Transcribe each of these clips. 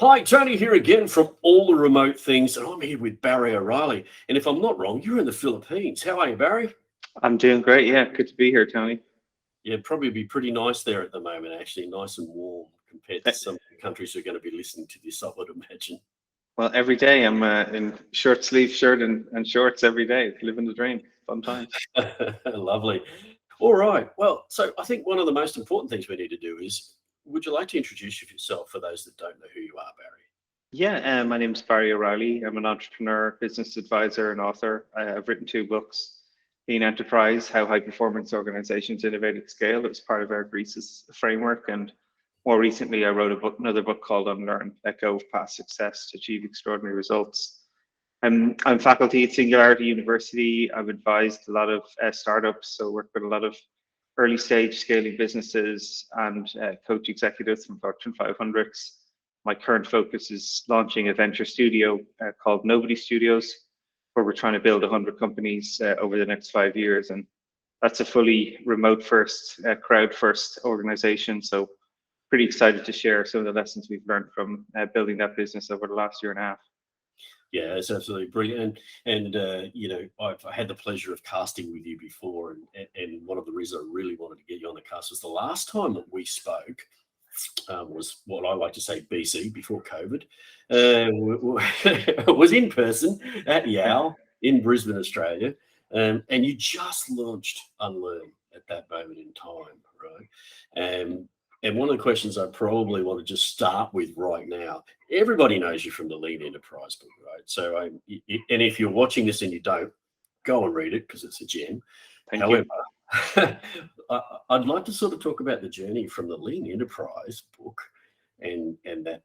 Hi, Tony here again from All the Remote Things, and I'm here with Barry O'Reilly. And if I'm not wrong, you're in the Philippines. How are you, Barry? I'm doing great. Yeah, good to be here, Tony. Yeah, probably be pretty nice there at the moment, actually, nice and warm compared to Uh, some countries who are going to be listening to this, I would imagine. Well, every day I'm in short sleeve shirt and shorts every day. Living the dream. Fun times. Lovely. All right. Well, so I think one of the most important things we need to do is would you like to introduce yourself for those that don't know who you are, Barry? Yeah, my name's Barry O'Reilly. I'm an entrepreneur, business advisor, and author. I've written two books. In Enterprise, How High Performance Organizations Innovate at Scale. It was part of our Greece's framework. And more recently, I wrote another book called Unlearn, Let Go of Past Success to Achieve Extraordinary Results. I'm faculty at Singularity University. I've advised a lot of startups, so work with a lot of early stage scaling businesses and coach executives from Fortune 500s. My current focus is launching a venture studio called Nobody Studios, where we're trying to build 100 companies over the next 5 years. And that's a fully remote first, crowd first organization. So pretty excited to share some of the lessons we've learned from building that business over the last year and a half. Yeah, it's absolutely brilliant. And I've had the pleasure of casting with you before. And one of the reasons I really wanted to get you on the cast was the last time that we spoke was what I like to say BC, before COVID, was in person at Yeah. Yale in Brisbane, Australia. And you just launched Unlearn at that moment in time, right? And one of the questions I probably want to just start with right now, everybody knows you from the Lean Enterprise book, right? So, and if you're watching this and you don't, go and read it because it's a gem. Thank However, you. I'd like to sort of talk about the journey from the Lean Enterprise book and that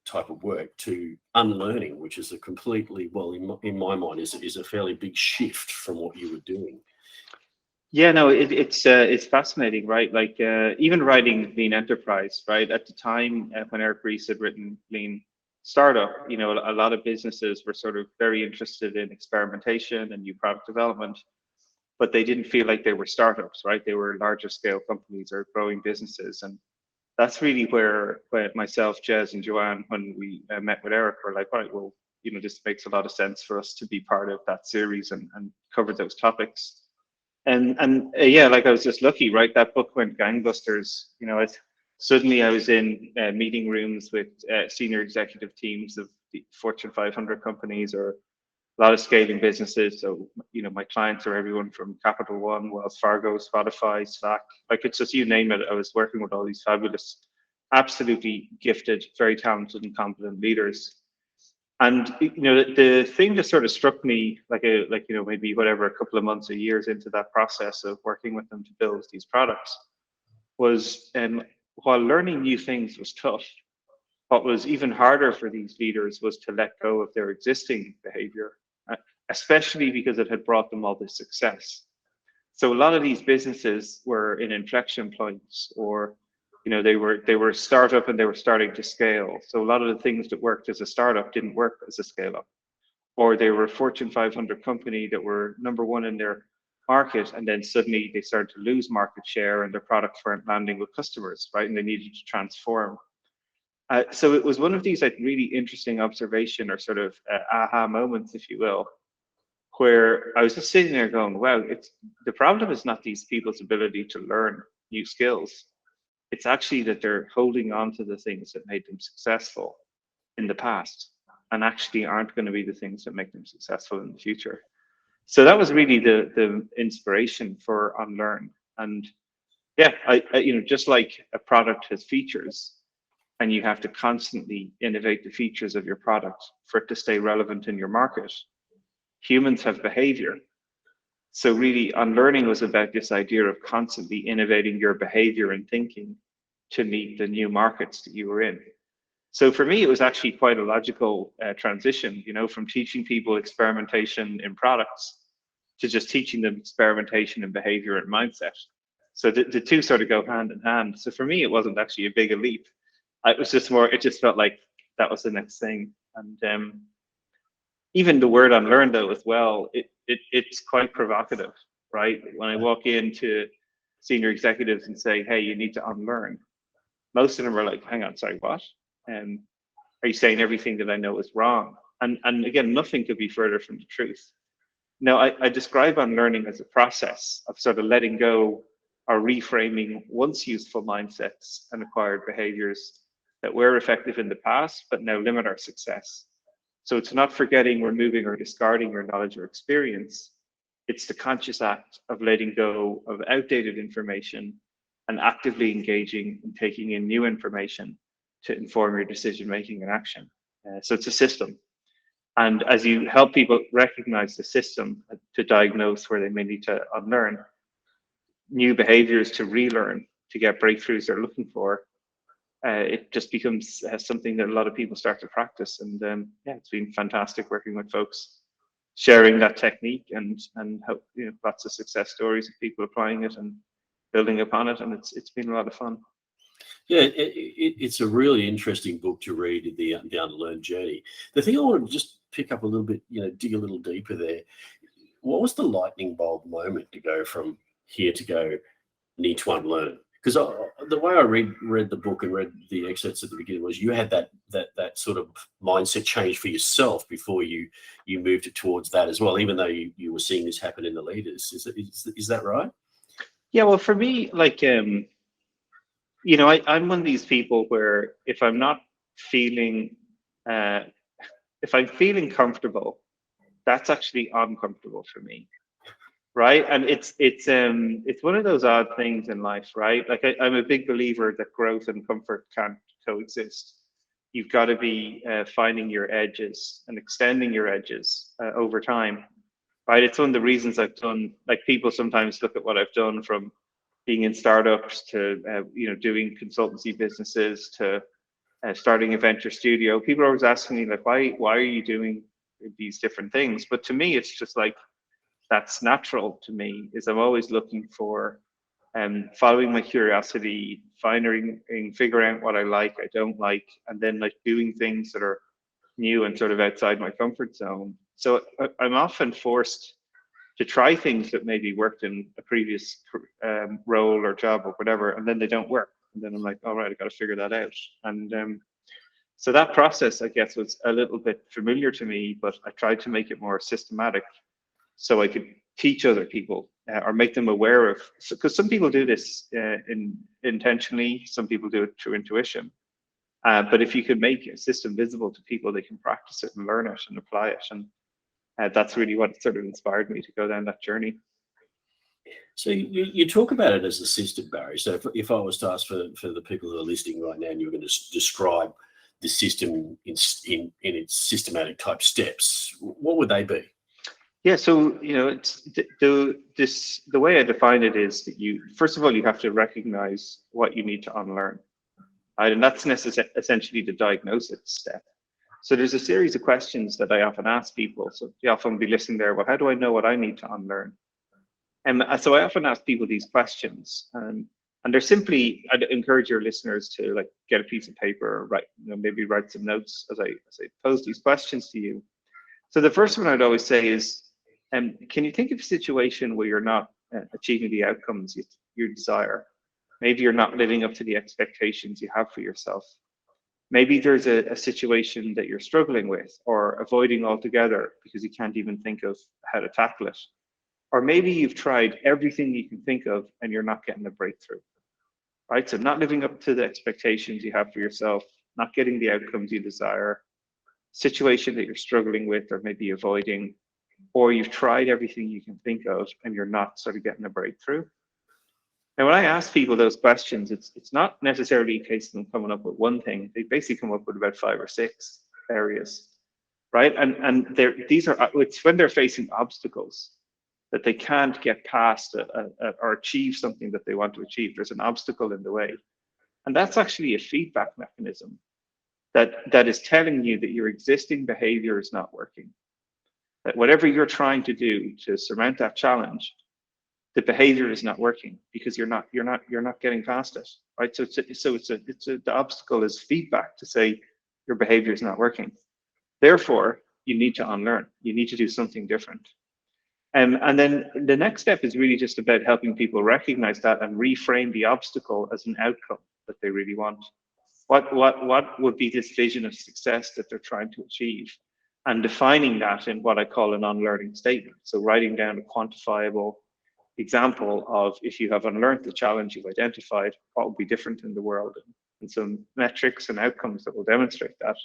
type of work to unlearning, which is a completely, well, in my mind, is a fairly big shift from what you were doing. Yeah, no, it's fascinating, right? Like even writing Lean Enterprise, right? At the time when Eric Ries had written Lean Startup, a lot of businesses were sort of very interested in experimentation and new product development, but they didn't feel like they were startups, right? They were larger scale companies or growing businesses, and that's really where myself, Jez, and Joanne, when we met with Eric, were like, right, well, this makes a lot of sense for us to be part of that series and cover those topics. And yeah, like I was just lucky, right? That book went gangbusters. Suddenly I was in meeting rooms with senior executive teams of the Fortune 500 companies or a lot of scaling businesses. So, my clients are everyone from Capital One, Wells Fargo, Spotify, Slack. Like it's just you name it. I was working with all these fabulous, absolutely gifted, very talented and competent leaders. And the thing that sort of struck me, maybe whatever, a couple of months or years into that process of working with them to build these products, was while learning new things was tough, what was even harder for these leaders was to let go of their existing behavior, especially because it had brought them all this success. So a lot of these businesses were in inflection points, or they were a startup and they were starting to scale. So a lot of the things that worked as a startup didn't work as a scale up, or they were a Fortune 500 company that were number one in their market, and then suddenly they started to lose market share and their products weren't landing with customers, right? And they needed to transform. So it was one of these like really interesting observation or sort of aha moments, if you will, where I was just sitting there going, "Wow, it's the problem is not these people's ability to learn new skills. It's actually that they're holding on to the things that made them successful in the past, and actually aren't going to be the things that make them successful in the future." So that was really the inspiration for Unlearn. And yeah, just like a product has features, and you have to constantly innovate the features of your product for it to stay relevant in your market. Humans have behavior. So really unlearning was about this idea of constantly innovating your behavior and thinking to meet the new markets that you were in. So for me, it was actually quite a logical transition, from teaching people experimentation in products to just teaching them experimentation in behavior and mindset. So the two sort of go hand in hand. So for me, it wasn't actually a big leap. It was just more, it just felt like that was the next thing. And even the word unlearn though as well, it's quite provocative, right? When I walk into senior executives and say, hey, you need to unlearn, most of them are like, hang on, sorry, what? Are you saying everything that I know is wrong? And again, nothing could be further from the truth. Now, I describe unlearning as a process of sort of letting go or reframing once useful mindsets and acquired behaviors that were effective in the past, but now limit our success. So it's not forgetting, removing, or discarding your knowledge or experience. It's the conscious act of letting go of outdated information and actively engaging and taking in new information to inform your decision making and action. So it's a system. And as you help people recognize the system to diagnose where they may need to unlearn new behaviors to relearn to get breakthroughs they're looking for, it just becomes something that a lot of people start to practice. And yeah, it's been fantastic working with folks, sharing that technique, and help, lots of success stories of people applying it and building upon it. And it's been a lot of fun. Yeah, it's a really interesting book to read, the Unlearn Journey. The thing I want to just pick up a little bit, dig a little deeper there. What was the lightning bolt moment to go from here to go need to unlearn? Because the way I read the book and read the excerpts at the beginning was you had that sort of mindset change for yourself before you moved it towards that as well, even though you were seeing this happen in the leaders. Is that right? Yeah, well, for me, like, I'm one of these people where if I'm not feeling, uh, if I'm feeling comfortable, that's actually uncomfortable for me, right? And it's one of those odd things in life, right? Like I'm a big believer that growth and comfort can't coexist. You've got to be finding your edges and extending your edges over time, right? It's one of the reasons I've done. Like people sometimes look at what I've done from being in startups to doing consultancy businesses to starting a venture studio. People are always asking me like, why are you doing these different things? But to me, it's just like that's natural to me. Is I'm always looking for following my curiosity, finding and figuring out what I like, I don't like, and then like doing things that are new and sort of outside my comfort zone. So I'm often forced to try things that maybe worked in a previous role or job or whatever, and then they don't work. And then I'm like, all right, I got to figure that out. And so that process, I guess, was a little bit familiar to me, but I tried to make it more systematic so I could teach other people or make them aware of, because some people do this intentionally, some people do it through intuition. But if you could make a system visible to people, they can practice it and learn it and apply it. And that's really what sort of inspired me to go down that journey. So you talk about it as a system, Barry. So if I was to ask for the people who are listening right now, and you're going to describe the system in its systematic type steps, what would they be? Yeah, so it's the way I define it is that you first of all you have to recognize what you need to unlearn, right? And that's essentially the diagnosis step. So there's a series of questions that I often ask people. So you often be listening there. Well, how do I know what I need to unlearn? And so I often ask people these questions, and they're simply. I'd encourage your listeners to like get a piece of paper, write, maybe write some notes as I pose these questions to you. So the first one I'd always say is, can you think of a situation where you're not achieving the outcomes you desire? Maybe you're not living up to the expectations you have for yourself. Maybe there's a situation that you're struggling with or avoiding altogether because you can't even think of how to tackle it. Or maybe you've tried everything you can think of and you're not getting a breakthrough, right? So not living up to the expectations you have for yourself, not getting the outcomes you desire, situation that you're struggling with or maybe avoiding, or you've tried everything you can think of and you're not sort of getting a breakthrough. Now, when I ask people those questions, it's not necessarily a case of them coming up with one thing. They basically come up with about 5 or 6 areas, right? And these are it's when they're facing obstacles that they can't get past or achieve something that they want to achieve. There's an obstacle in the way, and that's actually a feedback mechanism that is telling you that your existing behavior is not working. That whatever you're trying to do to surmount that challenge, the behavior is not working because you're not getting past it, right? So the obstacle is feedback to say your behavior is not working. Therefore, you need to unlearn. You need to do something different. And then the next step is really just about helping people recognize that and reframe the obstacle as an outcome that they really want. What would be this vision of success that they're trying to achieve, and defining that in what I call an unlearning statement. So writing down a quantifiable example of, if you have unlearned the challenge you've identified, what will be different in the world, and some metrics and outcomes that will demonstrate that.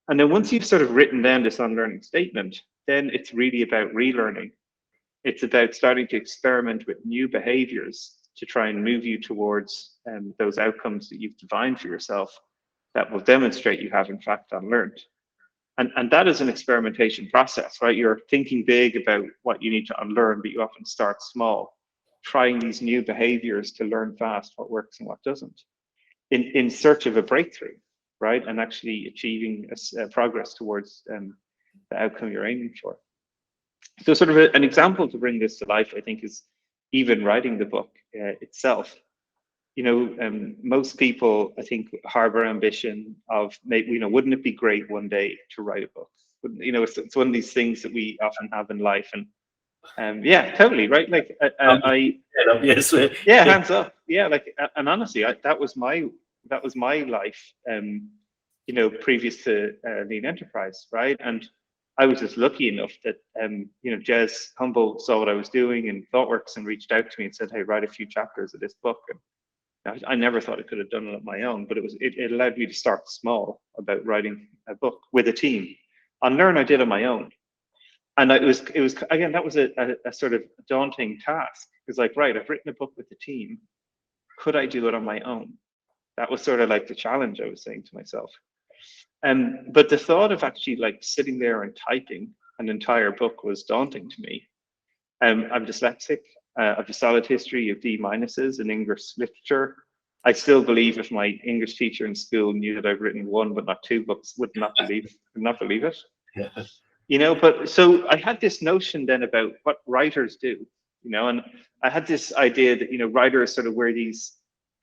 And then once you've sort of written down this unlearning statement, then it's really about relearning. It's about starting to experiment with new behaviors to try and move you towards those outcomes that you've defined for yourself that will demonstrate you have in fact unlearned. And that is an experimentation process, right? You're thinking big about what you need to unlearn, but you often start small, trying these new behaviors to learn fast what works and what doesn't, in search of a breakthrough, right? And actually achieving progress towards the outcome you're aiming for. So sort of an example to bring this to life, I think, is even writing the book itself. You know, most people, I think, harbor ambition of, maybe, you know, wouldn't it be great one day to write a book? You know, it's one of these things that we often have in life. And yeah, totally, right? Like Yes. yeah, hands up. Yeah, like, and honestly, that was my life, you know, previous to Lean Enterprise, right? And I was just lucky enough that, you know, Jez Humble saw what I was doing in ThoughtWorks and reached out to me and said, hey, write a few chapters of this book. And I never thought I could have done it on my own, but it allowed me to start small about writing a book with a team. Unlearn I did on my own. And it was again, that was a sort of daunting task. It's like, right, I've written a book with the team. Could I do it on my own? That was sort of like the challenge I was saying to myself. But the thought of actually like sitting there and typing an entire book was daunting to me. I'm dyslexic. I have a solid history of D minuses in English literature. I still believe if my English teacher in school knew that I've written one but not two books, would not believe it. Yeah. You know, but so I had this notion then about what writers do, you know, and I had this idea that, you know, writers sort of wear these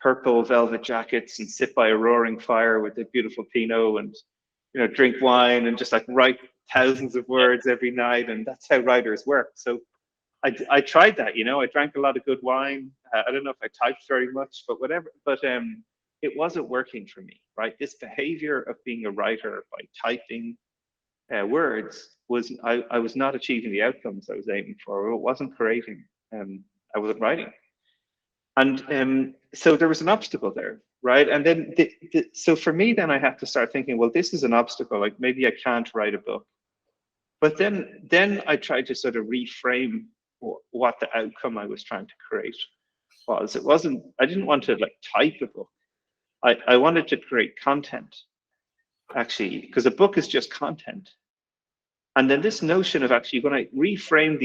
purple velvet jackets and sit by a roaring fire with a beautiful Pinot and, you know, drink wine and just like write thousands of words every night. And that's how writers work. So I tried that, you know, I drank a lot of good wine. I don't know if I typed very much, but whatever. But it wasn't working for me, right? This behavior of being a writer by typing words was, I was not achieving the outcomes I was aiming for. It wasn't creating. I wasn't writing. And so there was an obstacle there, right? And then, so for me, then I have to start thinking, well, this is an obstacle. Like maybe I can't write a book. But then I tried to sort of reframe what the outcome I was trying to create was. It wasn't, I didn't want to like type a book. I wanted to create content, actually, because a book is just content. And then this notion of actually, when I reframed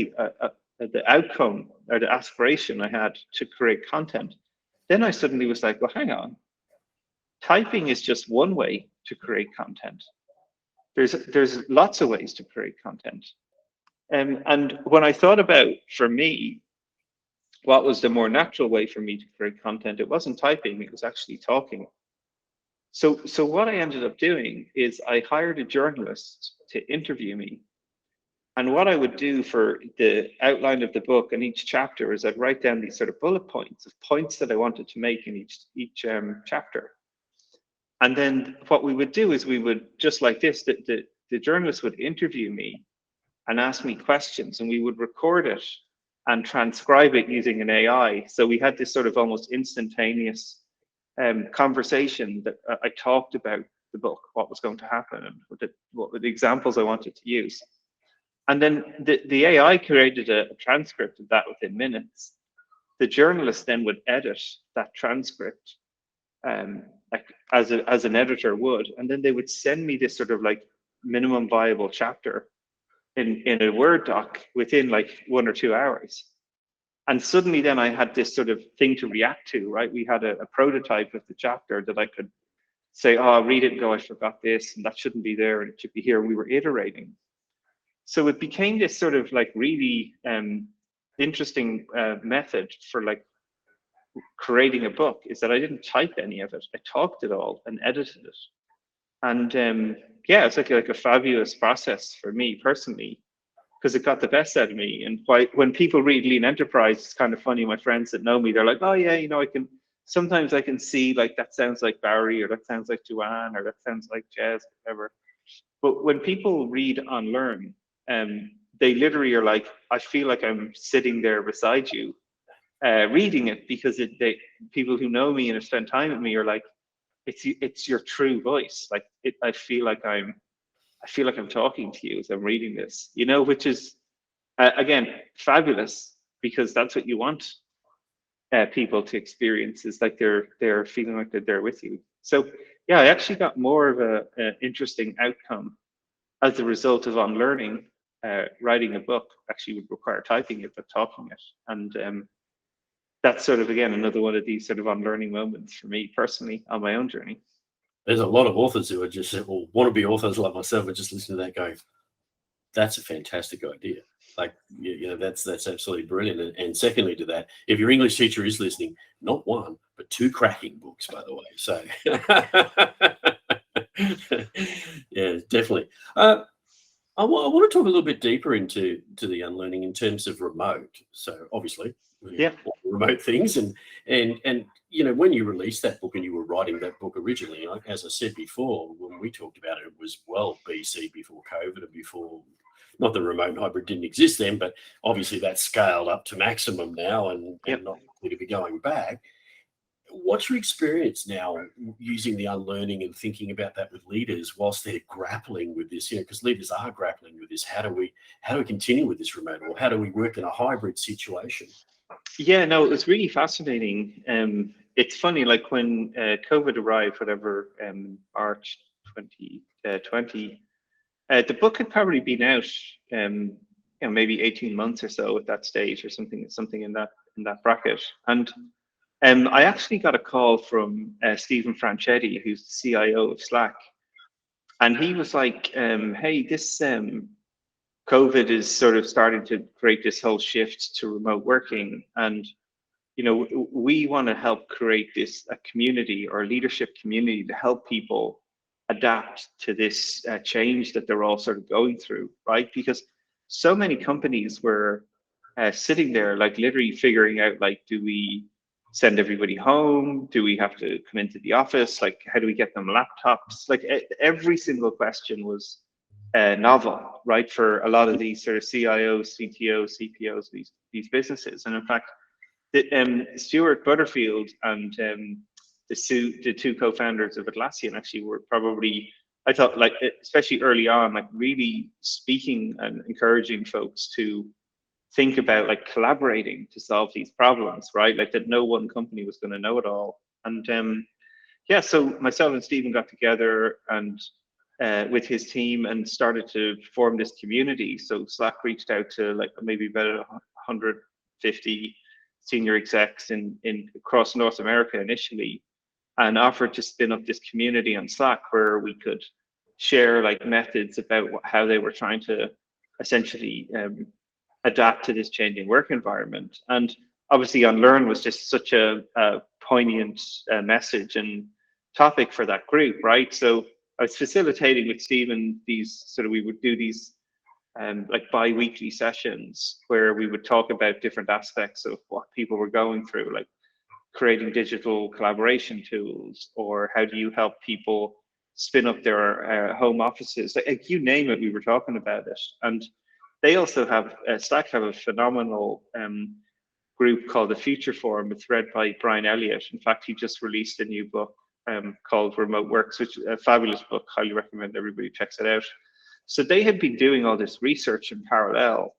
the outcome or the aspiration I had to create content, then I suddenly was like, well, hang on. Typing is just one way to create content. There's lots of ways to create content. And when I thought about, for me, what was the more natural way for me to create content, it wasn't typing, it was actually talking. So what I ended up doing is I hired a journalist to interview me. And what I would do for the outline of the book and each chapter is I'd write down these sort of bullet points of points that I wanted to make in each chapter. And then what we would do is we would, just like this, the journalist would interview me and ask me questions, and we would record it and transcribe it using an AI. So we had this sort of almost instantaneous conversation that I talked about the book, what was going to happen, and what were the examples I wanted to use. And then the AI created a transcript of that within minutes. The journalist then would edit that transcript like as an editor would, and then they would send me this sort of like minimum viable chapter in a Word doc within like 1 or 2 hours. And suddenly then I had this sort of thing to react to, right? We had a prototype of the chapter that I could say, oh, I'll read it and go, I forgot this, and that shouldn't be there, and it should be here. And we were iterating. So it became this sort of like really interesting method for like creating a book, is that I didn't type any of it. I talked it all and edited it. And yeah, it's like a fabulous process for me personally, because it got the best out of me. And when people read Lean Enterprise, it's kind of funny. My friends that know me, they're like, oh yeah, you know, I can sometimes I can see like that sounds like Barry, or that sounds like Joanne, or that sounds like Jez, whatever. But when people read Unlearn, they literally are like, I feel like I'm sitting there beside you, reading it, because people who know me and have spent time with me are like, it's your true voice. Like I feel like I'm talking to you as I'm reading this, which is again fabulous, because that's what you want people to experience, is like they're feeling like they're there with you. So yeah, I actually got more of a interesting outcome as a result of unlearning. Writing a book actually would require typing it, but talking it, and that's sort of again another one of these sort of unlearning moments for me personally on my own journey. There's a lot of authors who are just, or want to be authors like myself, are just listening to that going, that's a fantastic idea. Like, that's absolutely brilliant. And secondly to that, if your English teacher is listening, not one, but two cracking books, by the way. So, yeah, definitely. I want to talk a little bit deeper into the unlearning in terms of remote. So obviously, Yeah. remote things, and when you released that book and you were writing that book originally, like, as I said before, when we talked about it, it was well BC, before COVID, and before, not the remote hybrid didn't exist then, but obviously that's scaled up to maximum now, and not going to be going back. What's your experience now using the unlearning and thinking about that with leaders whilst they're grappling with this? Because leaders are grappling with this. How do we continue with this remote, or how do we work in a hybrid situation? Yeah, no, it was really fascinating. It's funny, like when COVID arrived, whatever, March 2020, the book had probably been out, maybe 18 months or so at that stage, or something in that bracket. And I actually got a call from Stephen Franchetti, who's the CIO of Slack, and he was like, "Hey, this COVID is sort of starting to create this whole shift to remote working, and we want to help create a community, or a leadership community, to help people adapt to this change that they're all sort of going through, right? Because so many companies were sitting there, like literally figuring out, like, do we send everybody home? Do we have to come into the office? Like, how do we get them laptops? Like, every single question was novel, right, for a lot of these sort of CIOs, CTOs, CPOs, these businesses. And in fact, Stuart Butterfield and the two co-founders of Atlassian actually were probably, I thought, like, especially early on, like really speaking and encouraging folks to think about like collaborating to solve these problems, right? Like that no one company was going to know it all. And yeah, so myself and Stephen got together and with his team and started to form this community. So Slack reached out to like maybe about 150 senior execs in across North America initially, and offered to spin up this community on Slack where we could share like methods about how they were trying to essentially adapt to this changing work environment. And obviously Unlearn was just such a poignant message and topic for that group, right? So I was facilitating with Stephen we would do these like bi-weekly sessions where we would talk about different aspects of what people were going through, like creating digital collaboration tools, or how do you help people spin up their home offices, like you name it, we were talking about it. And they also have Slack have a phenomenal group called the Future Forum. It's read by Brian Elliott. In fact, he just released a new book called Remote Works, which is a fabulous book. Highly recommend everybody checks it out. So they had been doing all this research in parallel,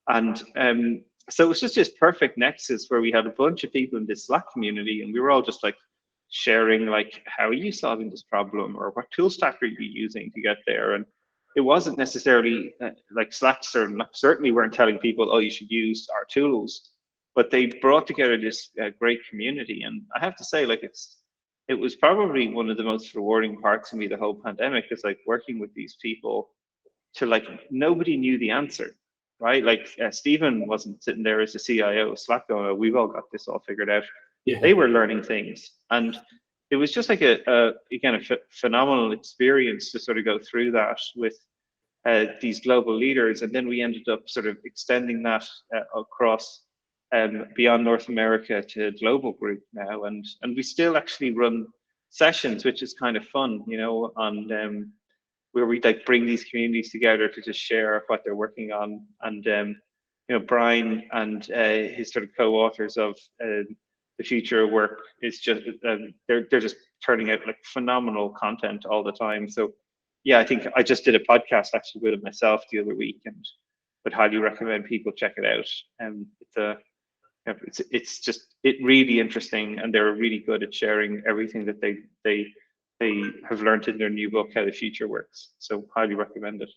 and so it was just this perfect nexus where we had a bunch of people in this Slack community, and we were all just like sharing, like, how are you solving this problem, or what tool stack are you using to get there? And it wasn't necessarily like Slack certainly weren't telling people, oh, you should use our tools, but they brought together this great community. And I have to say, like, it was probably one of the most rewarding parts of me the whole pandemic, is like working with these people to, like, nobody knew the answer, right? Like Stephen wasn't sitting there as the CIO of Slack going, oh, we've all got this all figured out. Yeah. They were learning things, and it was just like a phenomenal experience to sort of go through that with these global leaders. And then we ended up sort of extending that across beyond North America to global group now, and we still actually run sessions, which is kind of fun, on where we like bring these communities together to just share what they're working on. And Brian and his sort of co-authors of the future work is just they're just turning out like phenomenal content all the time. So yeah, I think I just did a podcast actually with it myself the other week, and would highly recommend people check it out. It's just really interesting, and they're really good at sharing everything that they have learned in their new book, How the Future Works. So highly recommend it.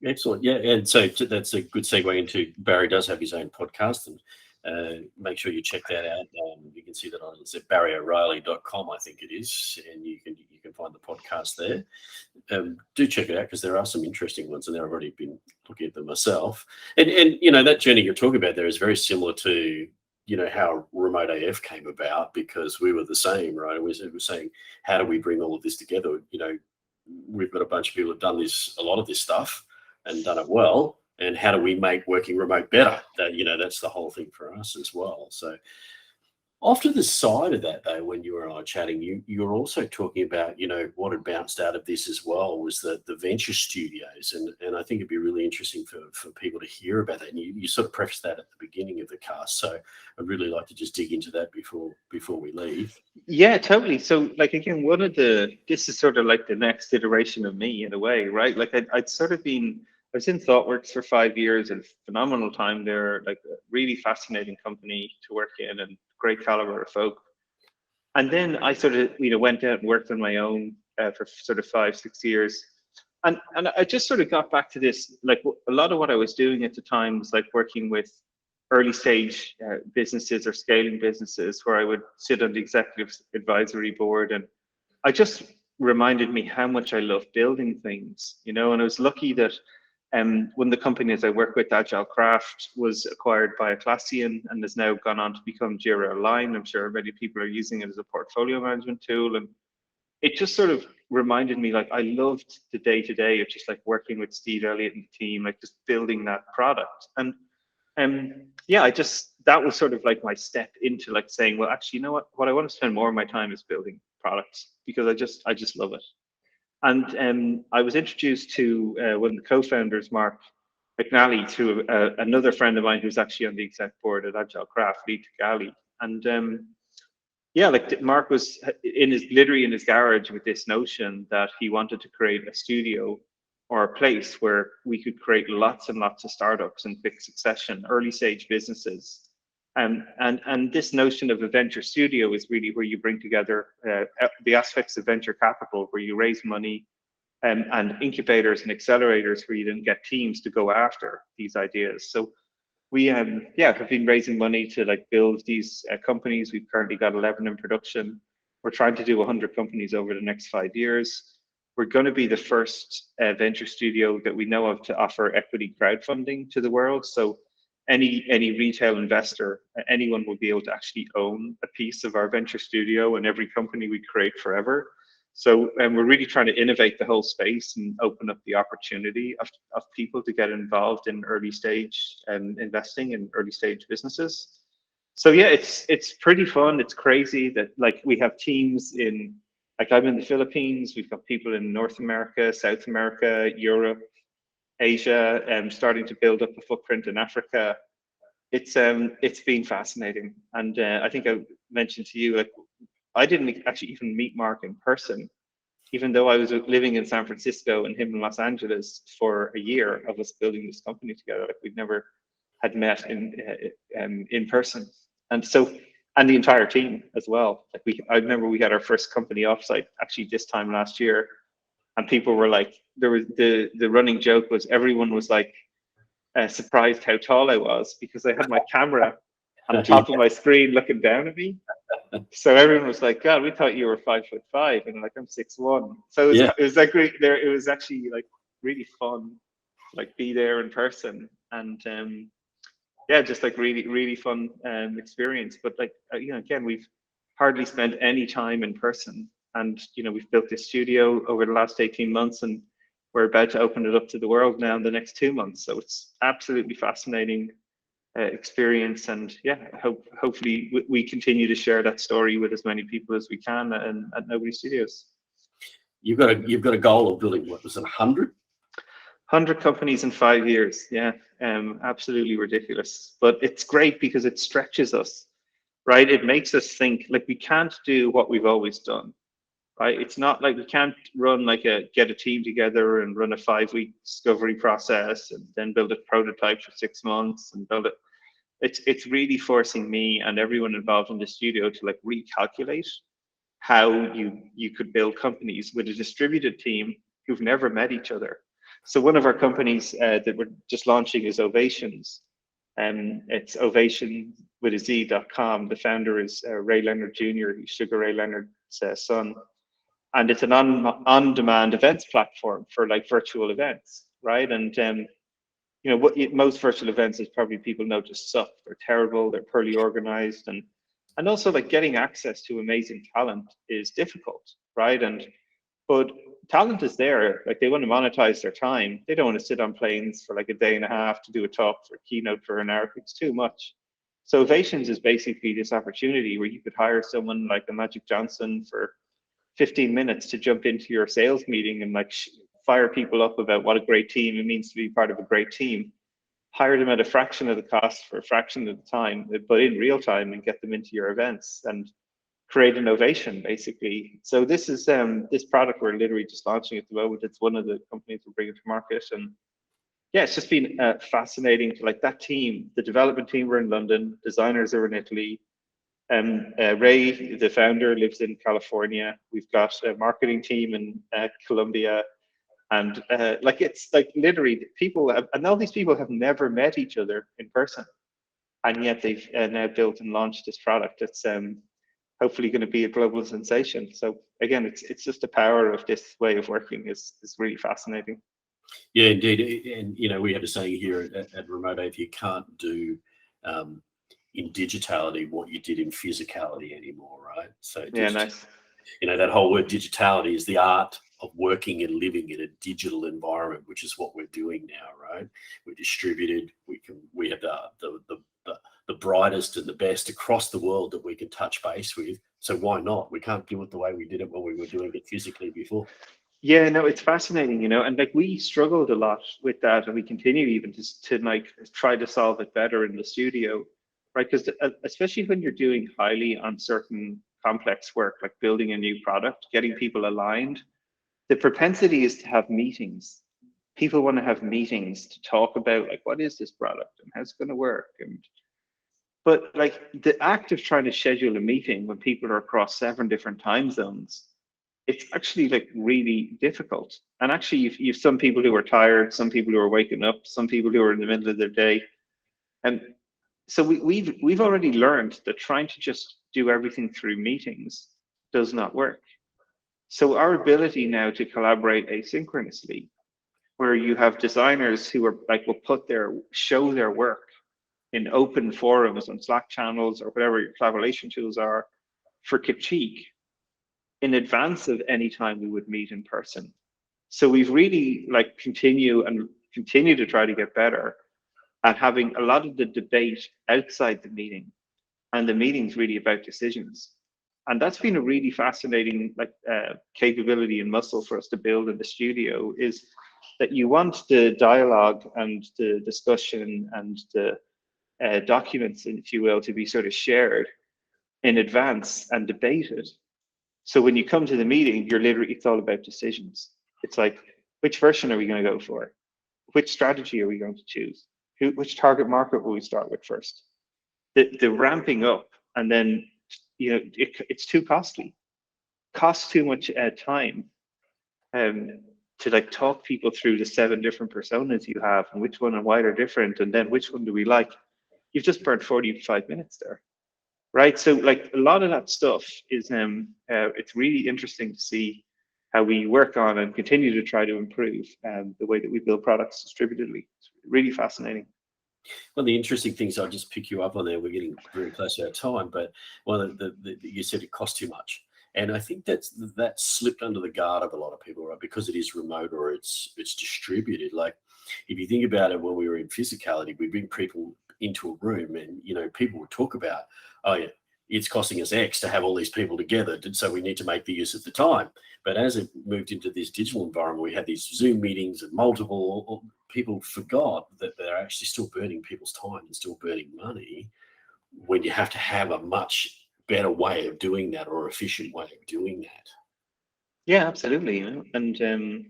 Excellent. Yeah. And so that's a good segue into Barry does have his own podcast, and make sure you check that out. You can see that on it's at barryoreilly.com, I think it is, and you can find the podcast there. Do check it out because there are some interesting ones, and I've already been looking at them myself. And that journey you're talking about there is very similar to how Remote AF came about, because we were the same, right? We were saying, how do we bring all of this together? We've got a bunch of people who've done a lot of this stuff and done it well, and how do we make working remote better? That's the whole thing for us as well. So off to the side of that, though, when you and I were chatting, you were also talking about, what had bounced out of this as well was the venture studios. And I think it'd be really interesting for people to hear about that. And you sort of prefaced that at the beginning of the cast. So I'd really like to just dig into that before we leave. Yeah, totally. So like, again, this is sort of like the next iteration of me in a way, right? Like I'd sort of I was in ThoughtWorks for 5 years, and phenomenal time there, like a really fascinating company to work in and great caliber of folk. And then I sort of, went out and worked on my own for sort of 5-6 years. And I just sort of got back to this, like a lot of what I was doing at the time was like working with early stage businesses or scaling businesses, where I would sit on the executive advisory board. And I just reminded me how much I love building things, and I was lucky that one of the companies I work with, Agile Craft, was acquired by Atlassian and has now gone on to become Jira Align. I'm sure many people are using it as a portfolio management tool. And it just sort of reminded me, like, I loved the day-to-day of just like working with Steve Elliott and the team, like just building that product. And yeah, that was sort of like my step into like saying, well, actually, what I want to spend more of my time is building products, because I just love it. And I was introduced to one of the co-founders, Mark McNally, through another friend of mine who's actually on the exec board at Agile Craft, Lee Tagali. And yeah, like Mark was literally in his garage with this notion that he wanted to create a studio or a place where we could create lots and lots of startups in quick succession, early stage businesses. And this notion of a venture studio is really where you bring together the aspects of venture capital, where you raise money, and incubators and accelerators where you then get teams to go after these ideas. So we have been raising money to like build these companies. We've currently got 11 in production. We're trying to do 100 companies over the next 5 years. We're going to be the first venture studio that we know of to offer equity crowdfunding to the world. So any retail investor, anyone will be able to actually own a piece of our venture studio and every company we create forever. So we're really trying to innovate the whole space and open up the opportunity of people to get involved in early stage investing in early stage businesses. So yeah, it's pretty fun. It's crazy that like we have teams like I'm in the Philippines. We've got people in North America, South America, Europe, Asia, starting to build up a footprint in Africa. It's been fascinating, and I think I mentioned to you, like, I didn't actually even meet Mark in person, even though I was living in San Francisco and him in Los Angeles for a year of us building this company together. Like, we'd never had met in person, and the entire team as well. Like I remember we had our first company offsite actually this time last year. And people were like, there was the running joke was everyone was like surprised how tall I was, because I had my camera on the top of my screen looking down at me. So everyone was like, God, we thought you were 5'5", and I'm like, I'm 6'1". So it was like it was actually like really fun, like be there in person, and yeah, just like really, really fun experience. But like again, we've hardly spent any time in person. And we've built this studio over the last 18 months, and we're about to open it up to the world now in the next 2 months. So it's absolutely fascinating. experience. And yeah, hopefully we continue to share that story with as many people as we can at Nobody Studios. You've got a goal of building, what was it, 100? 100 companies in 5 years. Yeah, absolutely ridiculous. But it's great because it stretches us, right? It makes us think like we can't do what we've always done, right? It's not like we can't run get a team together and run a 5-week discovery process and then build a prototype for 6 months and build it. It's really forcing me and everyone involved in the studio to like recalculate how you could build companies with a distributed team who've never met each other. So one of our companies that we're just launching is Ovations. It's ovation with a Z.com. The founder is Ray Leonard Jr., he's Sugar Ray Leonard's son. And it's an on-demand events platform for like virtual events, right? And you know, what most virtual events, as probably people know, just suck. They're terrible, they're poorly organized, and also like getting access to amazing talent is difficult, right? But talent is there. Like they want to monetize their time. They don't want to sit on planes for like a day and a half to do a talk for a keynote for an hour. It's too much. So Ovations is basically this opportunity where you could hire someone like a Magic Johnson for 15 minutes to jump into your sales meeting and like fire people up about what a great team it means to be part of a great team. Hire them at a fraction of the cost for a fraction of the time, but in real time, and get them into your events and create an ovation, basically. So this is this product we're literally just launching at the moment. It's one of the companies we're bringing to market, and yeah, it's just been fascinating to like that team. The development team were in London, designers are in Italy. Ray, the founder, lives in California. We've got a marketing team in Colombia. And like it's like literally people have, and all these people have never met each other in person, and yet they've now built and launched this product. It's hopefully going to be a global sensation. So again, it's just the power of this way of working is really fascinating. Yeah, indeed. And you know, we have a saying here at Remote AV, you can't do in digitality what you did in physicality anymore, right? So Yeah, nice. you know, that whole word digitality is the art of working and living in a digital environment, which is what we're doing now, right? We're distributed. We have the brightest and the best across the world that we can touch base with. So why not? We can't do it the way we did it when we were doing it physically before. Yeah, no, it's fascinating, you know, and like we struggled a lot with that, and we continue even to like try to solve it better in the studio, right? Because especially when you're doing highly uncertain, complex work, like building a new product, getting people aligned, the propensity is to have meetings. People want to have meetings to talk about like what is this product and how's it going to work, and but like the act of trying to schedule a meeting when people are across 7 different time zones, it's actually like really difficult. And actually, you've some people who are tired, some people who are waking up, some people who are in the middle of their day, and so we've already learned that trying to just do everything through meetings does not work. So our ability now to collaborate asynchronously, where you have designers who are like will show their work in open forums on Slack channels or whatever your collaboration tools are for critique in advance of any time we would meet in person. So we've really like continue to try to get better at having a lot of the debate outside the meeting, and the meeting's really about decisions. And that's been a really fascinating like capability and muscle for us to build in the studio, is that you want the dialogue and the discussion and the documents, if you will, to be sort of shared in advance and debated. So when you come to the meeting, it's all about decisions. It's like, which version are we going to go for? Which strategy are we going to choose? Which target market will we start with first? The ramping up, and then you know it's too costly, costs too much time to like talk people through the 7 different personas you have and which one and why they're different, and then which one do we like. You've just burnt 45 minutes there, right? So like a lot of that stuff is it's really interesting to see how we work on and continue to try to improve the way that we build products distributedly. It's really fascinating. One of the interesting things, I'll just pick you up on there, we're getting very close to our time, but one of you said it costs too much. And I think that slipped under the guard of a lot of people, right? Because it is remote or it's distributed. Like if you think about it, when we were in physicality, we bring people into a room, and people would talk about, oh yeah, it's costing us X to have all these people together, so we need to make the use of the time. But as it moved into this digital environment, we had these Zoom meetings and multiple people forgot that they're actually still burning people's time and still burning money when you have to have a much better way of doing that, or efficient way of doing that. Yeah, absolutely. And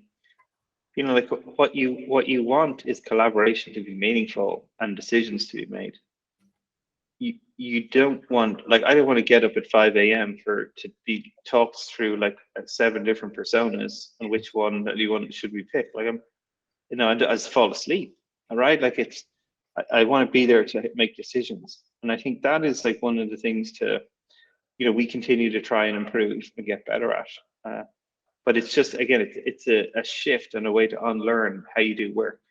like what you want is collaboration to be meaningful and decisions to be made. You don't want, like, I don't want to get up at 5 a.m. to be talked through like 7 different personas and which one should we pick. Like I just fall asleep. All right, like I want to be there to make decisions, and I think that is like one of the things to we continue to try and improve and get better at. But it's just, again, it's a shift and a way to unlearn how you do work.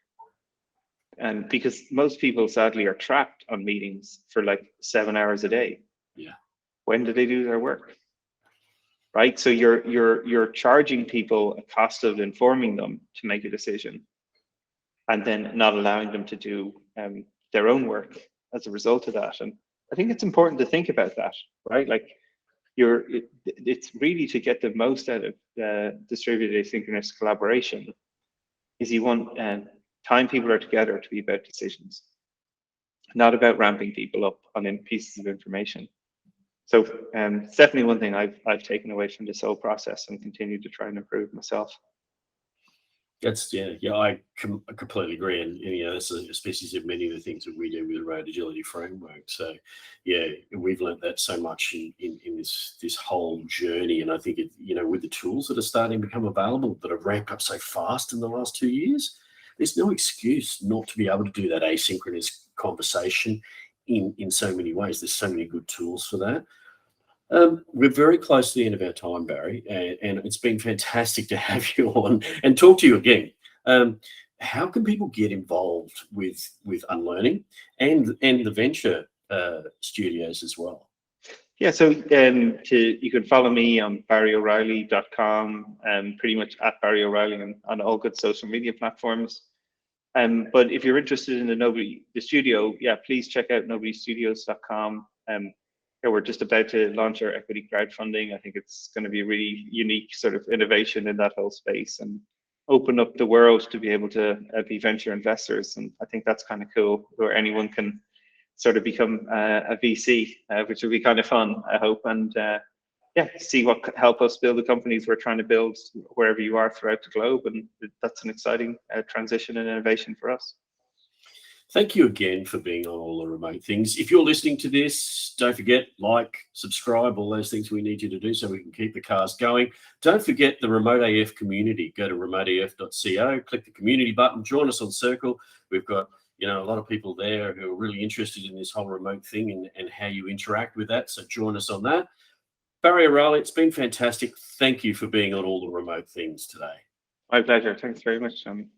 And because most people sadly are trapped on meetings for like 7 hours a day. Yeah. When do they do their work? Right. So you're charging people a cost of informing them to make a decision, and then not allowing them to do their own work as a result of that. And I think it's important to think about that, right? Like it's really to get the most out of distributed asynchronous collaboration is you want time people are together to be about decisions, not about ramping people up on pieces of information. So it's definitely one thing I've taken away from this whole process and continue to try and improve myself. That's I completely agree, and that's a species of many of the things that we do with the Road Agility framework. So yeah, we've learned that so much in this whole journey, and I think with the tools that are starting to become available that have ramped up so fast in the last 2 years, there's no excuse not to be able to do that asynchronous conversation in so many ways. There's so many good tools for that. We're very close to the end of our time, Barry, and it's been fantastic to have you on and talk to you again. How can people get involved with Unlearning and the venture studios as well? Yeah, so you can follow me on barryoreilly.com and pretty much at Barry O'Reilly on all good social media platforms. But if you're interested in the studio, yeah, please check out nobodystudios.com. We're just about to launch our equity crowdfunding. I think it's going to be a really unique sort of innovation in that whole space and open up the world to be able to be venture investors. And I think that's kind of cool, where anyone can sort of become a VC, which will be kind of fun, I hope. And see what help us build the companies we're trying to build wherever you are throughout the globe. And that's an exciting transition and innovation for us. Thank you again for being on all the remote things. If you're listening to this, don't forget, like, subscribe, all those things we need you to do so we can keep the cars going. Don't forget the Remote AF community. Go to remoteaf.co, click the community button, join us on Circle. We've got a lot of people there who are really interested in this whole remote thing and how you interact with that. So join us on that. Barry O'Reilly, it's been fantastic. Thank you for being on all the remote things today. My pleasure. Thanks very much, Tommy.